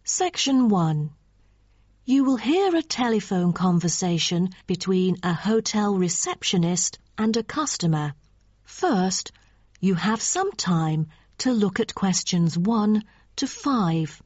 Section 1. You will hear a telephone conversation between a hotel receptionist and a customer. First, you have some time to look at questions 1 to 5.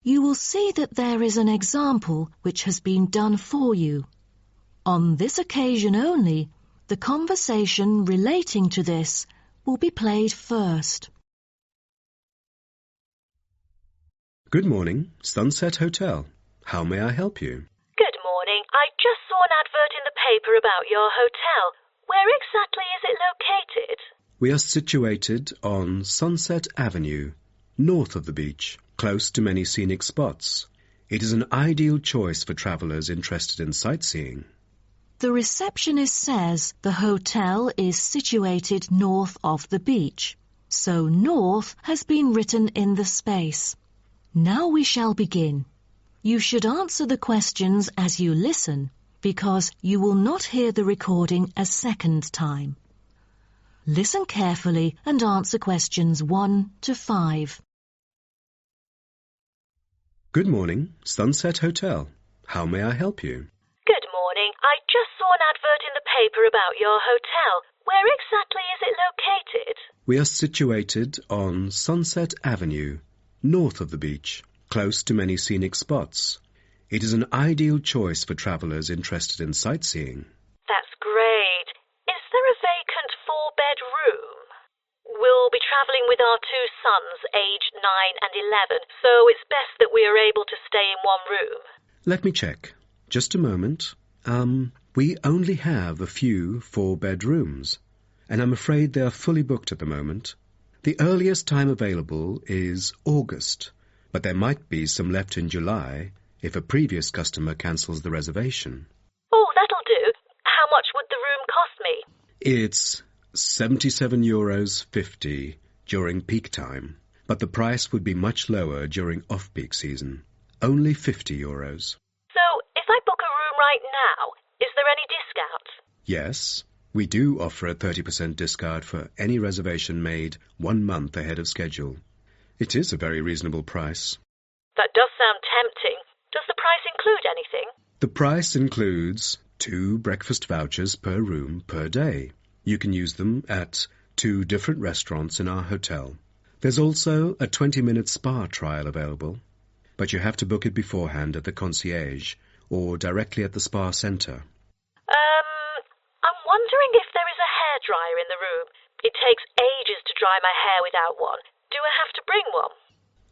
You will see that there is an example which has been done for you. On this occasion only, the conversation relating to this will be played first. Good morning, Sunset Hotel. How may I help you? Good morning. I just saw an advert in the paper about your hotel. Where exactly is it located? We are situated on Sunset Avenue, north of the beach, close to many scenic spots. It is an ideal choice for travellers interested in sightseeing. The receptionist says the hotel is situated north of the beach, so north has been written in the space. Now we shall begin. You should answer the questions as you listen, because you will not hear the recording a second time. Listen carefully and answer questions 1 to 5. Good morning, Sunset Hotel. How may I help you? Good morning. I just saw an advert in the paper about your hotel. Where exactly is it located? We are situated on Sunset Avenue, north of the beach, close to many scenic spots. It is an ideal choice for travellers interested in sightseeing. That's great. Is there a vacant 4-bed room? We'll be travelling with our 2 sons, aged 9 and 11, so it's best that we are able to stay in one room. Let me check. Just a moment. We only have a few 4-bed rooms, and I'm afraid they are fully booked at the moment. The earliest time available is August, but there might be some left in July if a previous customer cancels the reservation. Oh, that'll do. How much would the room cost me? It's €77.50 during peak time, but the price would be much lower during off-peak season. Only €50. So, if I book a room right now, is there any discount? Yes, we do offer a 30% discount for any reservation made 1 month ahead of schedule. It is a very reasonable price. That does sound tempting. Does the price include anything? The price includes 2 breakfast vouchers per room per day. You can use them at 2 different restaurants in our hotel. There's also a 20-minute spa trial available, but you have to book it beforehand at the concierge or directly at the spa centre. I'm wondering if there is a hairdryer in the room. It takes ages to dry my hair without one. Do I have to bring one?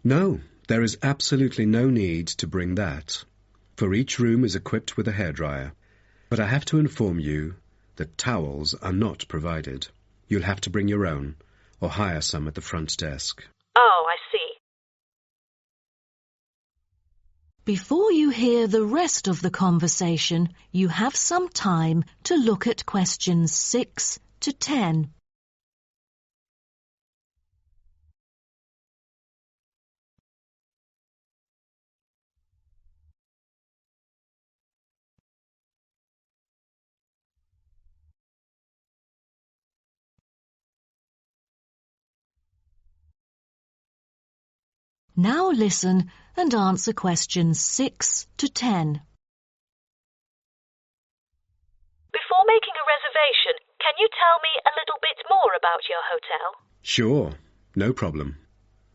No, there is absolutely no need to bring that, for each room is equipped with a hairdryer. But I have to inform you that towels are not provided. You'll have to bring your own, or hire some at the front desk. Oh, I see. Before you hear the rest of the conversation, you have some time to look at questions 6 to 10. Now listen and answer questions 6 to 10. Before making a reservation, can you tell me a little bit more about your hotel? Sure, no problem.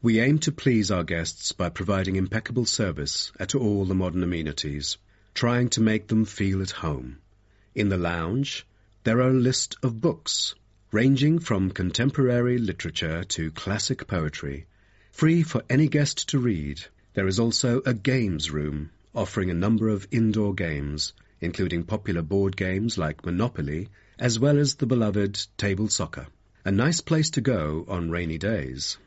We aim to please our guests by providing impeccable service at all the modern amenities, trying to make them feel at home. In the lounge, there are a list of books, ranging from contemporary literature to classic poetry, free for any guest to read. There is also a games room, offering a number of indoor games, including popular board games like Monopoly, as well as the beloved table soccer. A nice place to go on rainy days.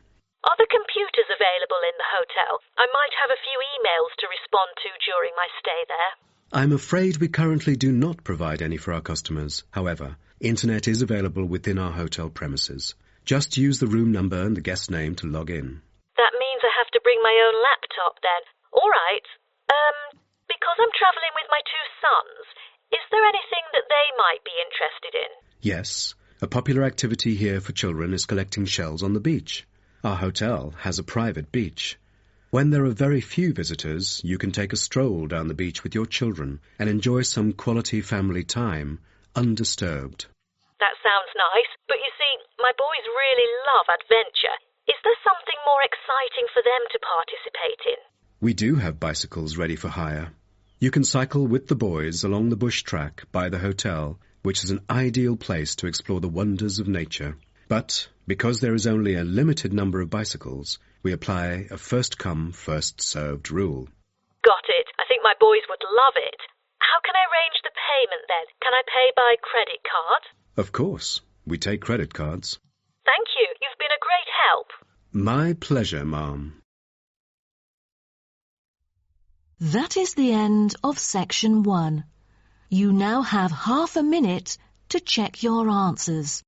Are the computers available in the hotel? I might have a few emails to respond to during my stay there. I'm afraid we currently do not provide any for our customers. However, internet is available within our hotel premises. Just use the room number and the guest name to log in. That means I have to bring my own laptop then. All right. Because I'm travelling with my two sons, is there anything that they might be interested in? Yes, a popular activity here for children is collecting shells on the beach. Our hotel has a private beach. When there are very few visitors, you can take a stroll down the beach with your children and enjoy some quality family time, undisturbed. That sounds nice, but you see, my boys really love adventure. Is there something more exciting for them to participate in? We do have bicycles ready for hire. You can cycle with the boys along the bush track by the hotel, which is an ideal place to explore the wonders of nature. But because there is only a limited number of bicycles, we apply a first-come, first-served rule. Got it. I think my boys would love it. How can I arrange the payment then? Can I pay by credit card? Of course. We take credit cards. Thank you. You've been a great help. My pleasure, ma'am. That is the end of section 1. You now have half a minute to check your answers.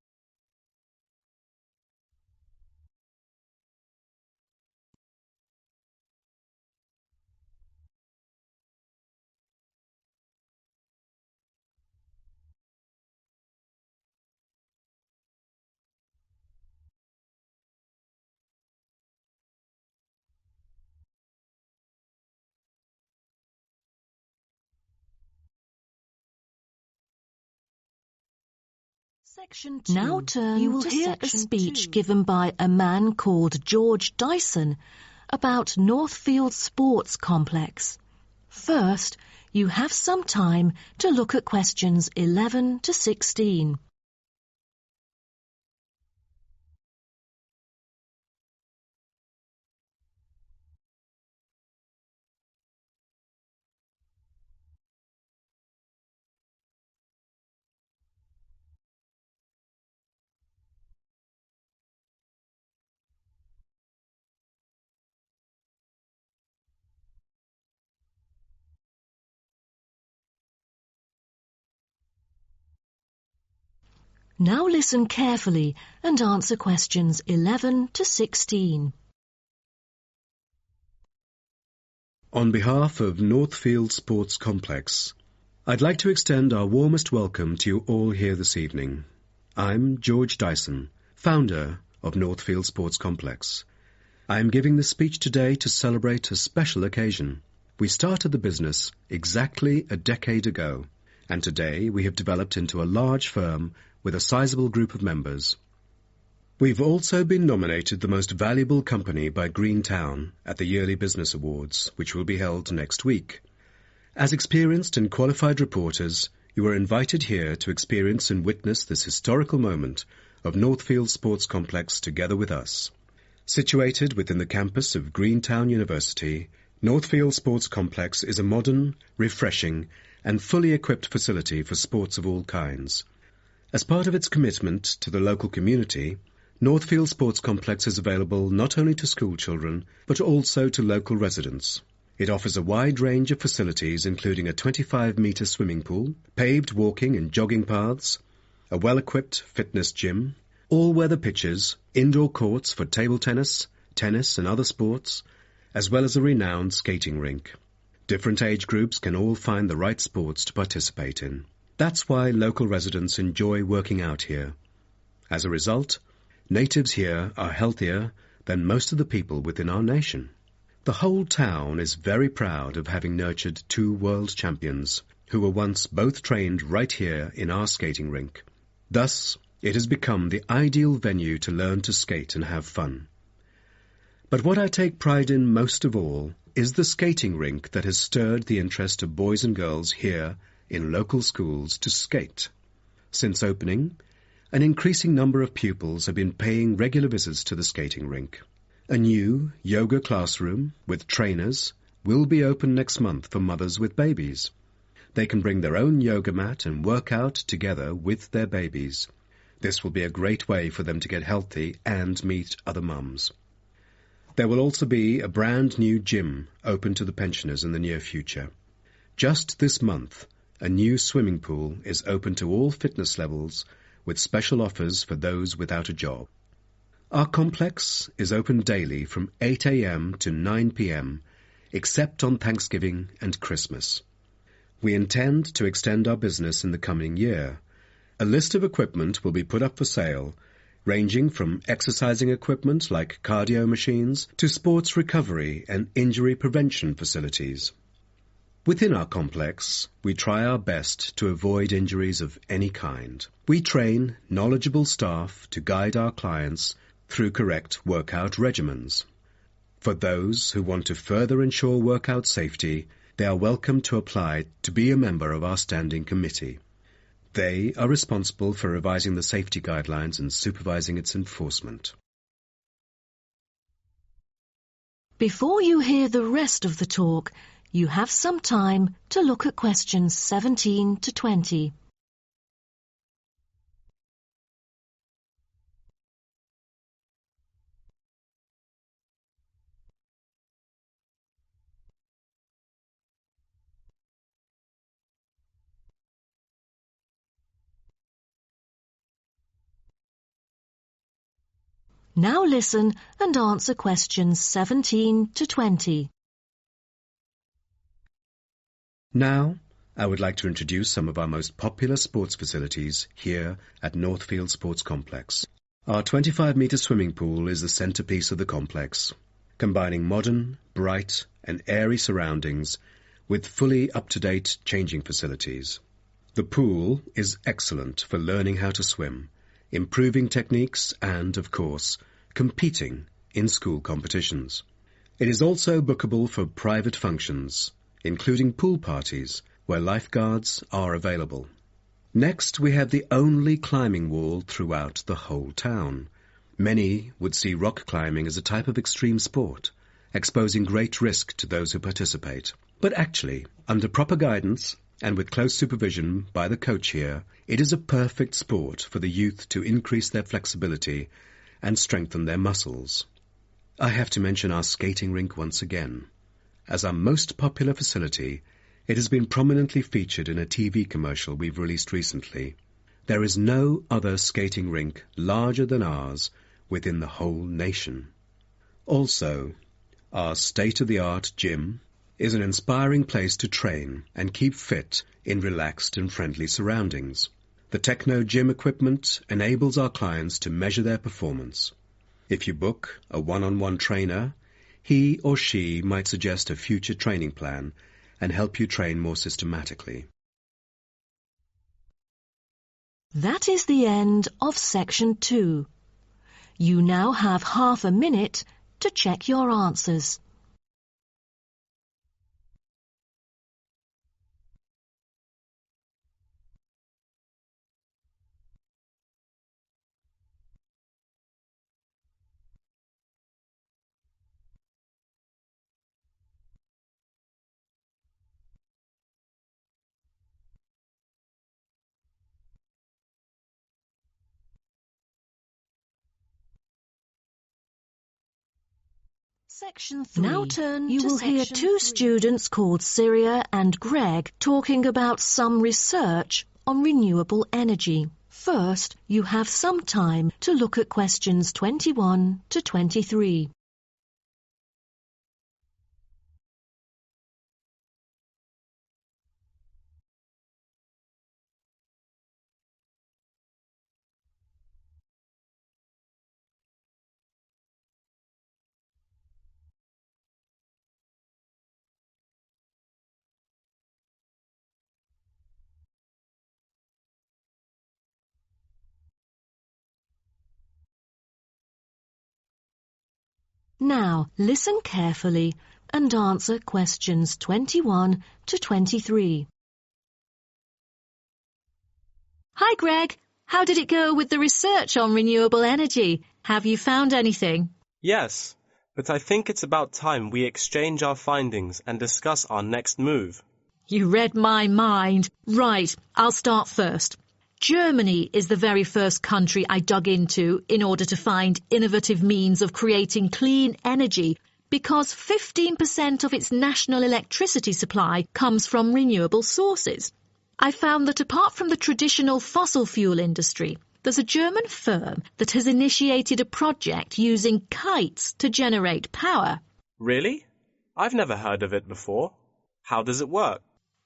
Section 2. Now turn You will to hear a section speech 2. given by a man called George Dyson about Northfield Sports Complex. First, you have some time to look at questions 11 to 16. Now listen carefully and answer questions 11 to 16. On behalf of Northfield Sports Complex, I'd like to extend our warmest welcome to you all here this evening. I'm George Dyson, founder of Northfield Sports Complex. I am giving this speech today to celebrate a special occasion. We started the business exactly a decade ago, and today we have developed into a large firm with a sizable group of members. We've also been nominated the most valuable company by Greentown at the Yearly Business Awards, which will be held next week. As experienced and qualified reporters, you are invited here to experience and witness this historical moment of Northfield Sports Complex together with us. Situated within the campus of Greentown University, Northfield Sports Complex is a modern, refreshing, and fully equipped facility for sports of all kinds. As part of its commitment to the local community, Northfield Sports Complex is available not only to school children, but also to local residents. It offers a wide range of facilities including a 25-metre swimming pool, paved walking and jogging paths, a well-equipped fitness gym, all-weather pitches, indoor courts for table tennis, tennis and other sports, as well as a renowned skating rink. Different age groups can all find the right sports to participate in. That's why local residents enjoy working out here. As a result, natives here are healthier than most of the people within our nation. The whole town is very proud of having nurtured 2 world champions, who were once both trained right here in our skating rink. Thus, it has become the ideal venue to learn to skate and have fun. But what I take pride in most of all is the skating rink that has stirred the interest of boys and girls here in local schools to skate. Since opening, an increasing number of pupils have been paying regular visits to the skating rink. A new yoga classroom with trainers will be open next month for mothers with babies. They can bring their own yoga mat and work out together with their babies. This will be a great way for them to get healthy and meet other mums. There will also be a brand new gym open to the pensioners in the near future. Just this month, a new swimming pool is open to all fitness levels with special offers for those without a job. Our complex is open daily from 8 a.m. to 9 p.m., except on Thanksgiving and Christmas. We intend to extend our business in the coming year. A list of equipment will be put up for sale, ranging from exercising equipment like cardio machines to sports recovery and injury prevention facilities. Within our complex, we try our best to avoid injuries of any kind. We train knowledgeable staff to guide our clients through correct workout regimens. For those who want to further ensure workout safety, they are welcome to apply to be a member of our standing committee. They are responsible for revising the safety guidelines and supervising its enforcement. Before you hear the rest of the talk, you have some time to look at questions 17 to 20. Now listen and answer questions 17 to 20. Now, I would like to introduce some of our most popular sports facilities here at Northfield Sports Complex. Our 25-metre swimming pool is the centrepiece of the complex, combining modern, bright and airy surroundings with fully up-to-date changing facilities. The pool is excellent for learning how to swim, improving techniques and, of course, competing in school competitions. It is also bookable for private functions, including pool parties, where lifeguards are available. Next, we have the only climbing wall throughout the whole town. Many would see rock climbing as a type of extreme sport, exposing great risk to those who participate. But actually, under proper guidance, and with close supervision by the coach here, it is a perfect sport for the youth to increase their flexibility and strengthen their muscles. I have to mention our skating rink once again. As our most popular facility, it has been prominently featured in a TV commercial we've released recently. There is no other skating rink larger than ours within the whole nation. Also, our state-of-the-art gym is an inspiring place to train and keep fit in relaxed and friendly surroundings. The Techno gym equipment enables our clients to measure their performance. If you book a one-on-one trainer, he or she might suggest a future training plan and help you train more systematically. That is the end of section 2. You now have half a minute to check your answers. Section 3. Now you will hear two students called Syria and Greg talking about some research on renewable energy. First, you have some time to look at questions 21 to 23. Now, listen carefully and answer questions 21 to 23. Hi, Greg. How did it go with the research on renewable energy? Have you found anything? Yes, but I think it's about time we exchange our findings and discuss our next move. You read my mind. Right, I'll start first. Germany is the very first country I dug into in order to find innovative means of creating clean energy because 15% of its national electricity supply comes from renewable sources. I found that apart from the traditional fossil fuel industry, there's a German firm that has initiated a project using kites to generate power. Really? I've never heard of it before. How does it work?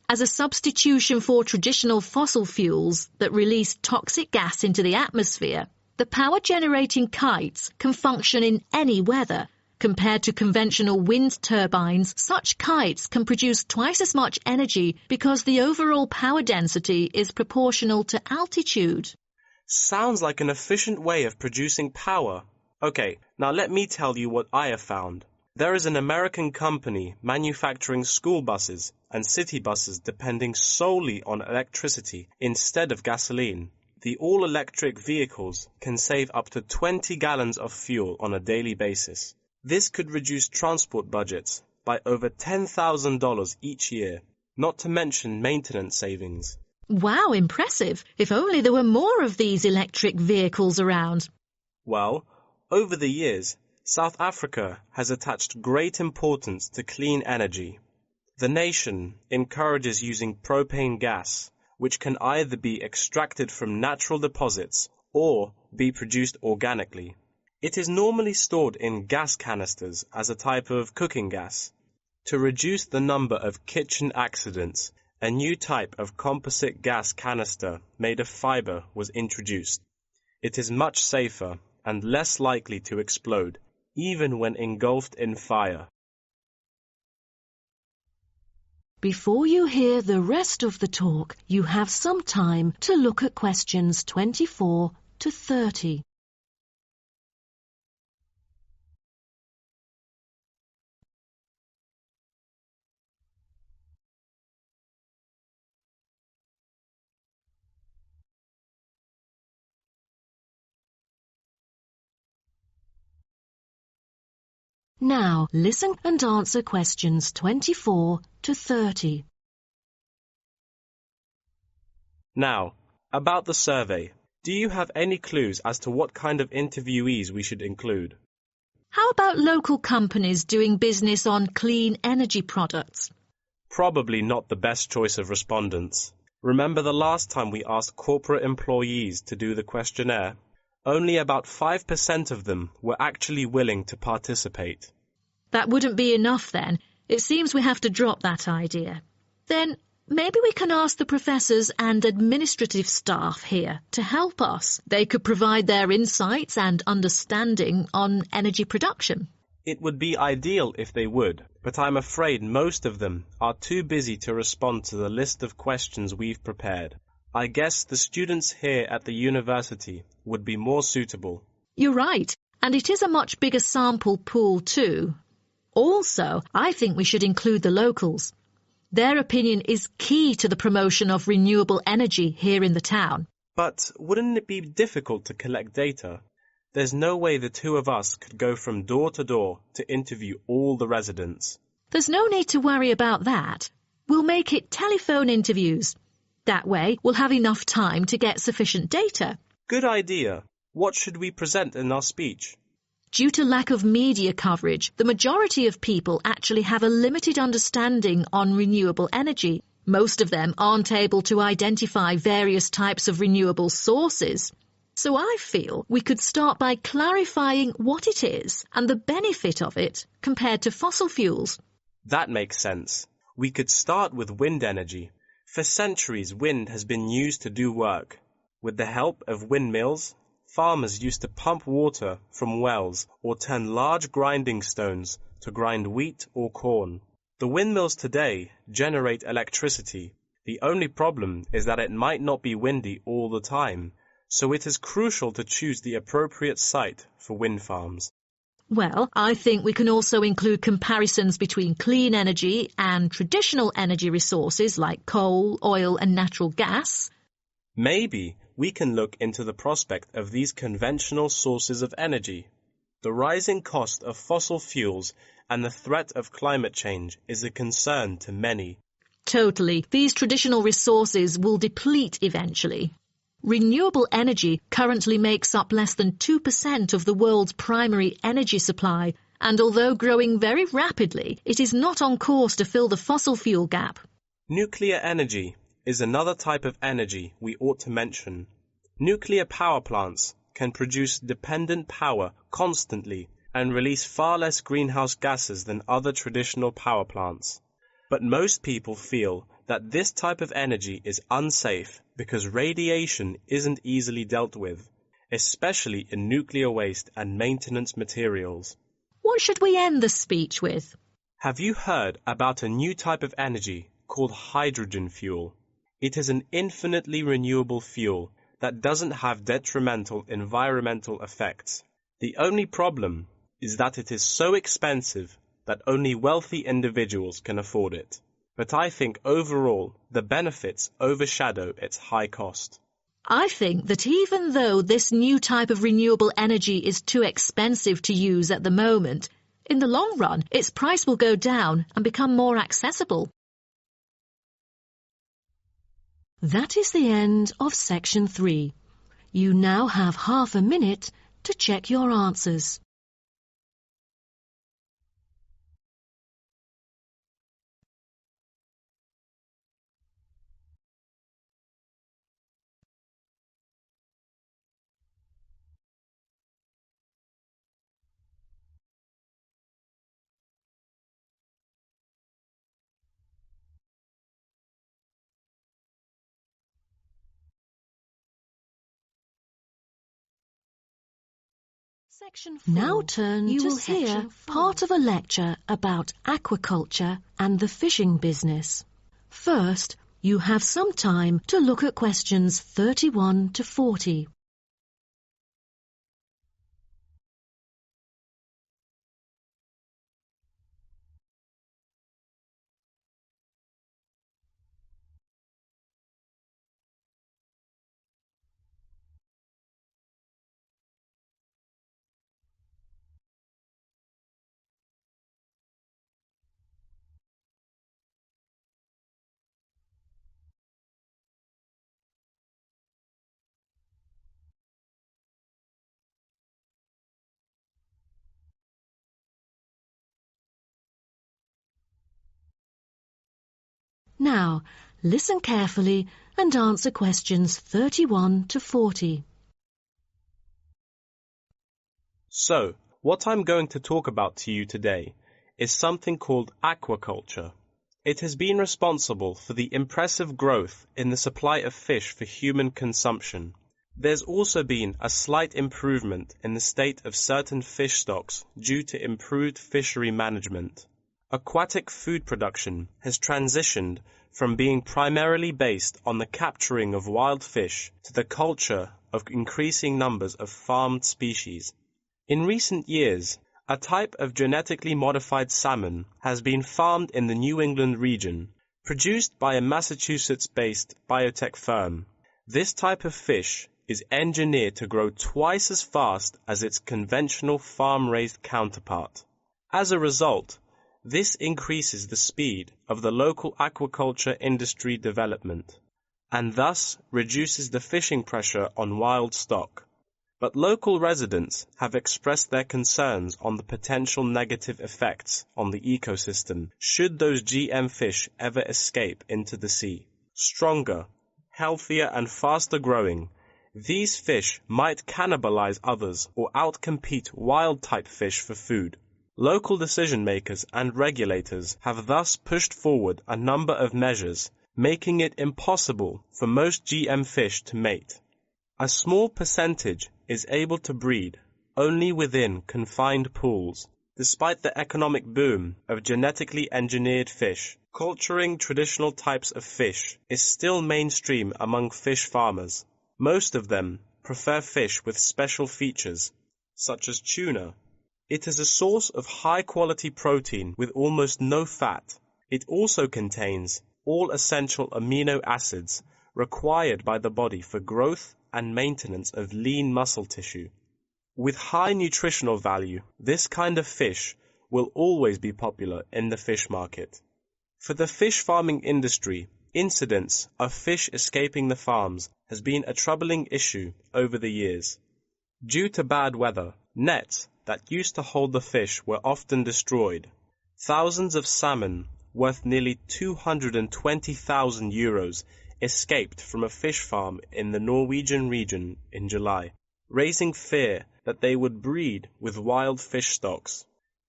As a substitution for traditional fossil fuels that release toxic gas into the atmosphere, the power-generating kites can function in any weather. Compared to conventional wind turbines, such kites can produce twice as much energy because the overall power density is proportional to altitude. Sounds like an efficient way of producing power. Okay, now let me tell you what I have found. There is an American company manufacturing school buses and city buses depending solely on electricity instead of gasoline. The all-electric vehicles can save up to 20 gallons of fuel on a daily basis. This could reduce transport budgets by over $10,000 each year, not to mention maintenance savings. Wow, impressive. If only there were more of these electric vehicles around. Well, over the years, South Africa has attached great importance to clean energy. The nation encourages using propane gas, which can either be extracted from natural deposits or be produced organically. It is normally stored in gas canisters as a type of cooking gas. To reduce the number of kitchen accidents, a new type of composite gas canister made of fiber was introduced. It is much safer and less likely to explode, even when engulfed in fire. Before you hear the rest of the talk, you have some time to look at questions 24 to 30. Now, listen and answer questions 24 to 30. Now, about the survey. Do you have any clues as to what kind of interviewees we should include? How about local companies doing business on clean energy products? Probably not the best choice of respondents. Remember the last time we asked corporate employees to do the questionnaire? Only about 5% of them were actually willing to participate. That wouldn't be enough then. It seems we have to drop that idea. Then maybe we can ask the professors and administrative staff here to help us. They could provide their insights and understanding on energy production. It would be ideal if they would, but I'm afraid most of them are too busy to respond to the list of questions we've prepared. I guess the students here at the university would be more suitable. You're right, and it is a much bigger sample pool too. Also, I think we should include the locals. Their opinion is key to the promotion of renewable energy here in the town. But wouldn't it be difficult to collect data? There's no way the two of us could go from door to door to interview all the residents. There's no need to worry about that. We'll make it telephone interviews. That way, we'll have enough time to get sufficient data. Good idea. What should we present in our speech? Due to lack of media coverage, the majority of people actually have a limited understanding on renewable energy. Most of them aren't able to identify various types of renewable sources. So I feel we could start by clarifying what it is and the benefit of it compared to fossil fuels. That makes sense. We could start with wind energy. For centuries, wind has been used to do work. With the help of windmills, farmers used to pump water from wells or turn large grinding stones to grind wheat or corn. The windmills today generate electricity. The only problem is that it might not be windy all the time, so it is crucial to choose the appropriate site for wind farms. Well, I think we can also include comparisons between clean energy and traditional energy resources like coal, oil and natural gas. Maybe we can look into the prospect of these conventional sources of energy. The rising cost of fossil fuels and the threat of climate change is a concern to many. Totally. These traditional resources will deplete eventually. Renewable energy currently makes up less than 2% of the world's primary energy supply, and although growing very rapidly, it is not on course to fill the fossil fuel gap. Nuclear energy is another type of energy we ought to mention. Nuclear power plants can produce dependent power constantly and release far less greenhouse gases than other traditional power plants. But most people feel that this type of energy is unsafe because radiation isn't easily dealt with, especially in nuclear waste and maintenance materials. What should we end the speech with? Have you heard about a new type of energy called hydrogen fuel? It is an infinitely renewable fuel that doesn't have detrimental environmental effects. The only problem is that it is so expensive that only wealthy individuals can afford it. But I think overall the benefits overshadow its high cost. I think that even though this new type of renewable energy is too expensive to use at the moment, in the long run its price will go down and become more accessible. That is the end of section 3. You now have half a minute to check your answers. Section 4. Now turn You to will hear section 4. part of a lecture about aquaculture and the fishing business. First, you have some time to look at questions 31 to 40. Now, listen carefully and answer questions 31 to 40. So, what I'm going to talk about to you today is something called aquaculture. It has been responsible for the impressive growth in the supply of fish for human consumption. There's also been a slight improvement in the state of certain fish stocks due to improved fishery management. Aquatic food production has transitioned from being primarily based on the capturing of wild fish to the culture of increasing numbers of farmed species. In recent years, a type of genetically modified salmon has been farmed in the New England region, produced by a Massachusetts-based biotech firm. This type of fish is engineered to grow twice as fast as its conventional farm-raised counterpart. As a result, this increases the speed of the local aquaculture industry development, and thus reduces the fishing pressure on wild stock. But local residents have expressed their concerns on the potential negative effects on the ecosystem should those GM fish ever escape into the sea. Stronger, healthier and faster growing, these fish might cannibalize others or outcompete wild-type fish for food. Local decision-makers and regulators have thus pushed forward a number of measures, making it impossible for most GM fish to mate. A small percentage is able to breed only within confined pools. Despite the economic boom of genetically engineered fish, culturing traditional types of fish is still mainstream among fish farmers. Most of them prefer fish with special features, such as tuna. It is a source of high-quality protein with almost no fat. It also contains all essential amino acids required by the body for growth and maintenance of lean muscle tissue. With high nutritional value, this kind of fish will always be popular in the fish market. For the fish farming industry, incidents of fish escaping the farms has been a troubling issue over the years. Due to bad weather, nets that used to hold the fish were often destroyed. Thousands of salmon, worth nearly €220,000, escaped from a fish farm in the Norwegian region in July, raising fear that they would breed with wild fish stocks.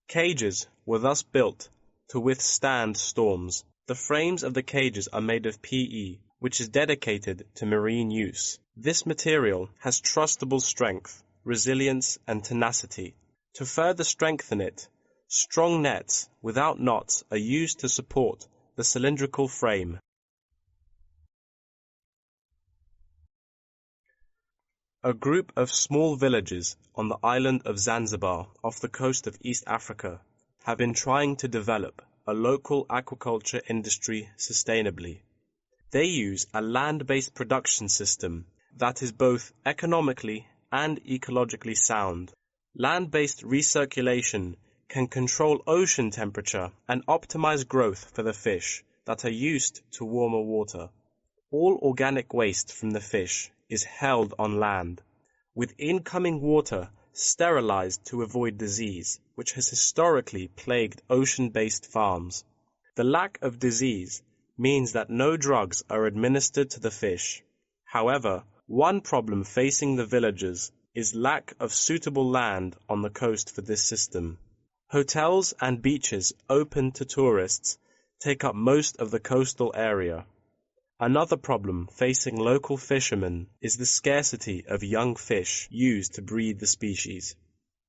Cages were thus built to withstand storms. The frames of the cages are made of PE, which is dedicated to marine use. This material has trustable strength, resilience, and tenacity. To further strengthen it, strong nets without knots are used to support the cylindrical frame. A group of small villages on the island of Zanzibar off the coast of East Africa have been trying to develop a local aquaculture industry sustainably. They use a land-based production system that is both economically and ecologically sound. Land-based recirculation can control ocean temperature and optimize growth for the fish that are used to warmer water. All organic waste from the fish is held on land, with incoming water sterilized to avoid disease, which has historically plagued ocean-based farms. The lack of disease means that no drugs are administered to the fish. However, one problem facing the villagers is lack of suitable land on the coast for this system. Hotels and beaches open to tourists take up most of the coastal area. Another problem facing local fishermen is the scarcity of young fish used to breed the species.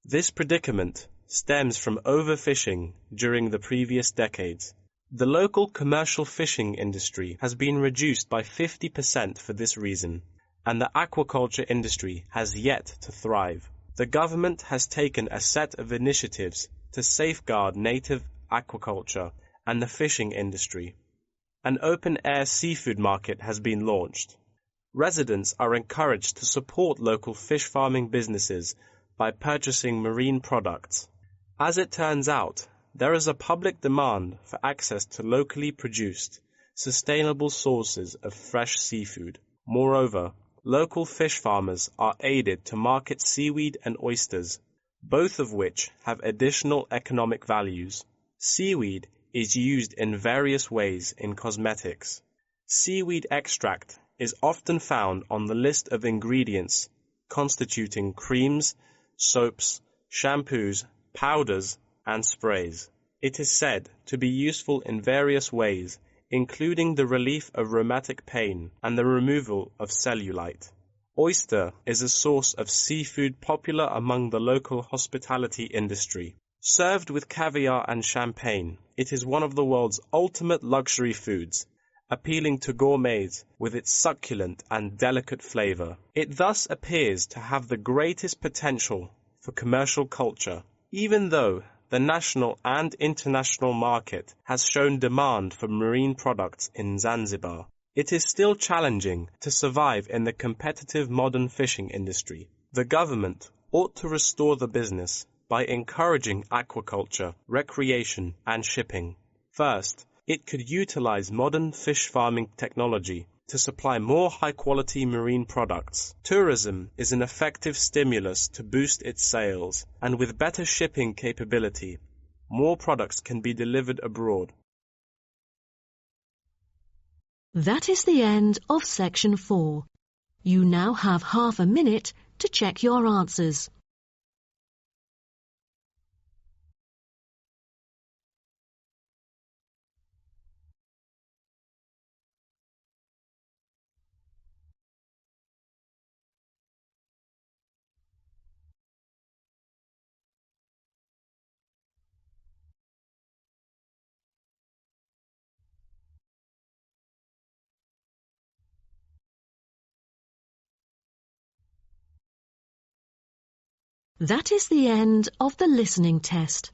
This predicament stems from overfishing during the previous decades. The local commercial fishing industry has been reduced by 50% for this reason, and the aquaculture industry has yet to thrive. The government has taken a set of initiatives to safeguard native aquaculture and the fishing industry. An open-air seafood market has been launched. Residents are encouraged to support local fish farming businesses by purchasing marine products. As it turns out, there is a public demand for access to locally produced, sustainable sources of fresh seafood. Moreover, local fish farmers are aided to market seaweed and oysters, both of which have additional economic values. Seaweed is used in various ways in cosmetics. Seaweed extract is often found on the list of ingredients constituting creams, soaps, shampoos, powders, and sprays. It is said to be useful in various ways, including the relief of rheumatic pain and the removal of cellulite. Oyster is a source of seafood popular among the local hospitality industry. Served with caviar and champagne, it is one of the world's ultimate luxury foods, appealing to gourmets with its succulent and delicate flavor. It thus appears to have the greatest potential for commercial culture, even though the national and international market has shown demand for marine products in Zanzibar. It is still challenging to survive in the competitive modern fishing industry. The government ought to restore the business by encouraging aquaculture, recreation, and shipping. First, it could utilize modern fish farming technology to supply more high-quality marine products. Tourism is an effective stimulus to boost its sales, and with better shipping capability, more products can be delivered abroad. That is the end of section 4. You now have half a minute to check your answers. That is the end of the listening test.